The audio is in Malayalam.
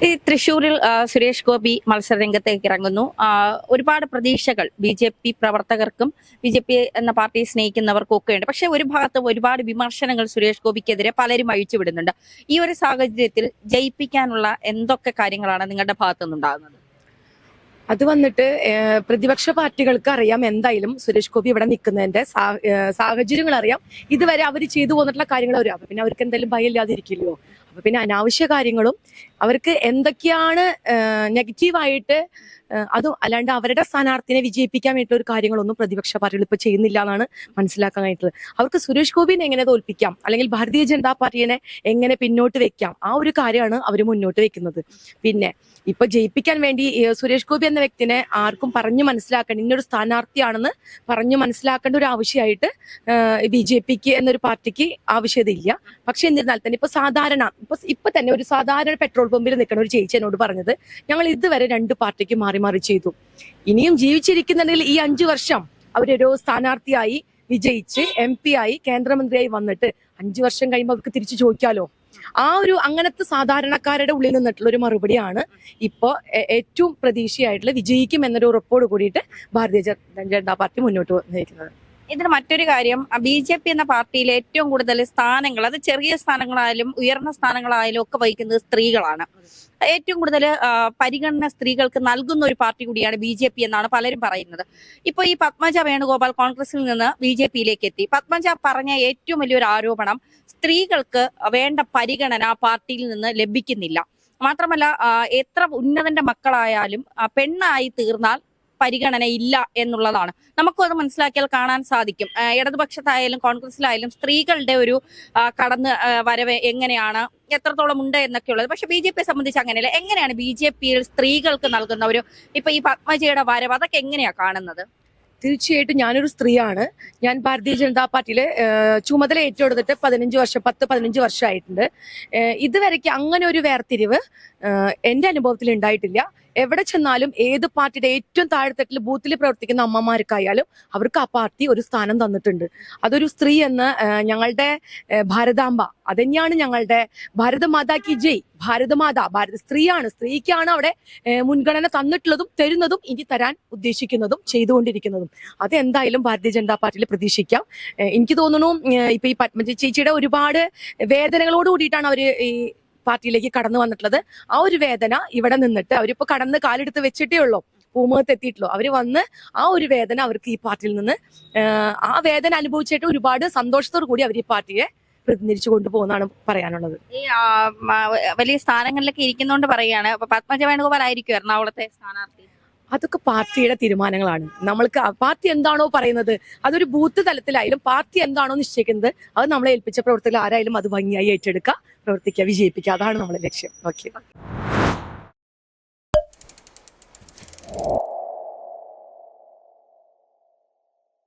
ഈ തൃശ്ശൂരിൽ സുരേഷ് ഗോപി മത്സരരംഗത്തേക്ക് ഇറങ്ങുന്നു. ഒരുപാട് പ്രതീക്ഷകൾ ബി.ജെ.പി പ്രവർത്തകർക്കും ബി.ജെ.പി എന്ന പാർട്ടിയെ സ്നേഹിക്കുന്നവർക്കും ഒക്കെ ഉണ്ട്. പക്ഷെ ഒരു ഭാഗത്ത് ഒരുപാട് വിമർശനങ്ങൾ സുരേഷ് ഗോപിക്കെതിരെ പലരും അഴിച്ചുവിടുന്നുണ്ട്. ഈ ഒരു സാഹചര്യത്തിൽ ജയിപ്പിക്കാനുള്ള എന്തൊക്കെ കാര്യങ്ങളാണ് നിങ്ങളുടെ ഭാഗത്തു നിന്നുണ്ടാകുന്നത്? അത് വന്നിട്ട് പ്രതിപക്ഷ പാർട്ടികൾക്ക് അറിയാം എന്തായാലും സുരേഷ് ഗോപി ഇവിടെ നിൽക്കുന്നതിന്റെ സാഹചര്യങ്ങൾ അറിയാം. ഇതുവരെ അവർ ചെയ്തു പോന്നിട്ടുള്ള കാര്യങ്ങൾ അറിയാം. അപ്പൊ പിന്നെ അവർക്ക് എന്തായാലും ഭയമില്ലാതിരിക്കില്ലയോ. അപ്പൊ പിന്നെ അനാവശ്യ കാര്യങ്ങളും അവർക്ക് എന്തൊക്കെയാണ് നെഗറ്റീവായിട്ട് അതും അല്ലാണ്ട് അവരുടെ സ്ഥാനാർത്ഥിനെ വിജയിപ്പിക്കാൻ വേണ്ടിയിട്ടുള്ള ഒരു കാര്യങ്ങളൊന്നും പ്രതിപക്ഷ പാർട്ടികൾ ഇപ്പൊ ചെയ്യുന്നില്ല എന്നാണ് മനസ്സിലാക്കാൻ കഴിഞ്ഞിട്ടുള്ളത്. അവർക്ക് സുരേഷ് ഗോപിനെ എങ്ങനെ തോൽപ്പിക്കാം, അല്ലെങ്കിൽ ഭാരതീയ ജനതാ പാർട്ടിയെ എങ്ങനെ പിന്നോട്ട് വെക്കാം, ആ ഒരു കാര്യമാണ് അവർ മുന്നോട്ട് വെക്കുന്നത്. പിന്നെ ഇപ്പൊ ജയിപ്പിക്കാൻ വേണ്ടി സുരേഷ് ഗോപി എന്ന വ്യക്തിനെ ആർക്കും പറഞ്ഞു മനസ്സിലാക്കേണ്ട, ഇന്നൊരു സ്ഥാനാർത്ഥിയാണെന്ന് പറഞ്ഞു മനസ്സിലാക്കേണ്ട ഒരു ആവശ്യമായിട്ട് ബി.ജെ.പിക്ക് എന്നൊരു പാർട്ടിക്ക് ആവശ്യതയില്ല. പക്ഷെ എന്നിരുന്നാൽ തന്നെ ഇപ്പൊ തന്നെ ഒരു സാധാരണ പെട്രോൾ പമ്പിൽ നിൽക്കുന്ന ഒരു ചേച്ചി എന്നോട് പറഞ്ഞത്, ഞങ്ങൾ ഇതുവരെ 2 പാർട്ടിക്ക് മാറി മാറി ചെയ്തു, ഇനിയും ജീവിച്ചിരിക്കുന്നുണ്ടെങ്കിൽ ഈ 5 വർഷം അവരൊരു സ്ഥാനാർത്ഥിയായി വിജയിച്ച് MP ആയി കേന്ദ്രമന്ത്രിയായി വന്നിട്ട് 5 വർഷം കഴിയുമ്പോൾ അവർക്ക് തിരിച്ചു ചോദിക്കാലോ. ആ ഒരു അങ്ങനത്തെ സാധാരണക്കാരുടെ ഉള്ളിൽ നിന്നിട്ടുള്ള ഒരു മറുപടിയാണ് ഇപ്പോ ഏറ്റവും പ്രതീക്ഷയായിട്ടുള്ള വിജയിക്കും എന്നൊരു ഉറപ്പോട് കൂടിയിട്ട് ഭാരതീയ ജനതാ പാർട്ടി മുന്നോട്ട് നയിക്കുന്നത്. ഇതിന് മറ്റൊരു കാര്യം, ബി.ജെ.പി എന്ന പാർട്ടിയിൽ ഏറ്റവും കൂടുതൽ സ്ഥാനങ്ങൾ, അത് ചെറിയ സ്ഥാനങ്ങളായാലും ഉയർന്ന സ്ഥാനങ്ങളായാലും ഒക്കെ വഹിക്കുന്നത് സ്ത്രീകളാണ്. ഏറ്റവും കൂടുതൽ പരിഗണന സ്ത്രീകൾക്ക് നൽകുന്ന ഒരു പാർട്ടി കൂടിയാണ് ബി.ജെ.പി എന്നാണ് പലരും പറയുന്നത്. ഇപ്പൊ ഈ പത്മജ വേണുഗോപാൽ കോൺഗ്രസിൽ നിന്ന് ബി.ജെ.പിയിലേക്ക് എത്തി. പത്മജ പറഞ്ഞ ഏറ്റവും വലിയൊരു ആരോപണം, സ്ത്രീകൾക്ക് വേണ്ട പരിഗണന പാർട്ടിയിൽ നിന്ന് ലഭിക്കുന്നില്ല. മാത്രമല്ല, എത്ര ഉന്നതന്റെ മക്കളായാലും പെണ്ണായി തീർന്നാൽ പരിഗണന ഇല്ല എന്നുള്ളതാണ്. നമുക്കും അത് മനസ്സിലാക്കിയാൽ കാണാൻ സാധിക്കും. ഇടതുപക്ഷത്തായാലും കോൺഗ്രസിലായാലും സ്ത്രീകളുടെ ഒരു കടന്ന് വരവ് എങ്ങനെയാണ്, എത്രത്തോളം ഉണ്ട് എന്നൊക്കെയുള്ളത്. പക്ഷെ ബി.ജെ.പിയെ സംബന്ധിച്ച് അങ്ങനെയല്ല. എങ്ങനെയാണ് ബി.ജെ.പിയിൽ സ്ത്രീകൾക്ക് നൽകുന്ന ഒരു, ഇപ്പൊ ഈ പത്മജയുടെ വരവ്, അതൊക്കെ എങ്ങനെയാ കാണുന്നത്? തീർച്ചയായിട്ടും ഞാനൊരു സ്ത്രീയാണ്. ഞാൻ ഭാരതീയ ജനതാ പാർട്ടിയിലെ ചുമതല ഏറ്റെടുത്തിട്ട് 10-15 വർഷമായിട്ടുണ്ട്. ഇതുവരെയ്ക്ക് അങ്ങനെ ഒരു വേർതിരിവ് എന്റെ അനുഭവത്തിൽ ഉണ്ടായിട്ടില്ല. എവിടെ ചെന്നാലും ഏത് പാർട്ടിയുടെ ഏറ്റവും താഴെത്തട്ടിൽ ബൂത്തിൽ പ്രവർത്തിക്കുന്ന അമ്മമാർക്കായാലും അവർക്ക് ആ പാർട്ടി ഒരു സ്ഥാനം തന്നിട്ടുണ്ട്. അതൊരു സ്ത്രീ എന്ന് ഞങ്ങളുടെ ഭാരതാംബ, അതന്നെയാണ് ഞങ്ങളുടെ ഭാരതമാതാ കി ജയ്. ഭാരതമാതാ സ്ത്രീയാണ്, സ്ത്രീക്കാണ് അവിടെ മുൻഗണന തന്നിട്ടുള്ളതും തരുന്നതും ഇനി തരാൻ ഉദ്ദേശിക്കുന്നതും ചെയ്തുകൊണ്ടിരിക്കുന്നതും. അതെന്തായാലും ഭാരതീയ ജനതാ പാർട്ടിയിൽ പ്രതീക്ഷിക്കാം. എനിക്ക് തോന്നുന്നു ഇപ്പൊ ഈ പത്മജ ചേച്ചിയുടെ ഒരുപാട് വേദനകളോട് കൂടിയിട്ടാണ് അവര് ഈ പാർട്ടിയിലേക്ക് കടന്നു വന്നിട്ടുള്ളത്. ആ ഒരു വേദന ഇവിടെ നിന്നിട്ട് അവരിപ്പോ കടന്ന് കാലെടുത്ത് വെച്ചിട്ടേ ഉള്ളൂ, പൂമുഖത്ത് എത്തിയിട്ടുള്ളൂ. അവര് വന്ന് ആ ഒരു വേദന അവർക്ക് ഈ പാർട്ടിയിൽ നിന്ന് ആ വേദന അനുഭവിച്ചിട്ട് ഒരുപാട് സന്തോഷത്തോടു കൂടി അവർ ഈ പാർട്ടിയെ പ്രതിനിധിച്ചു കൊണ്ടുപോകുന്നതാണ് പറയാനുള്ളത്. ഈ വലിയ സ്ഥാനങ്ങളിലൊക്കെ ഇരിക്കുന്നോണ്ട് പറയാണ്, പത്മജ വേണുഗോപാൽ ആയിരിക്കും എറണാകുളത്തെ സ്ഥാനാർത്ഥി. അതൊക്കെ പാർട്ടിയുടെ തീരുമാനങ്ങളാണ്. നമ്മൾക്ക് പാർട്ടി എന്താണോ പറയുന്നത്, അതൊരു ബൂത്ത് തലത്തിലായാലും പാർട്ടി എന്താണോ നിശ്ചയിക്കുന്നത് അത് നമ്മളെ ഏൽപ്പിച്ച പ്രവർത്തകർ ആരായാലും അത് ഭംഗിയായി ഏറ്റെടുക്കുക, പ്രവർത്തിക്കുക, വിജയിപ്പിക്കുക. അതാണ് നമ്മുടെ ലക്ഷ്യം. ഓക്കെ.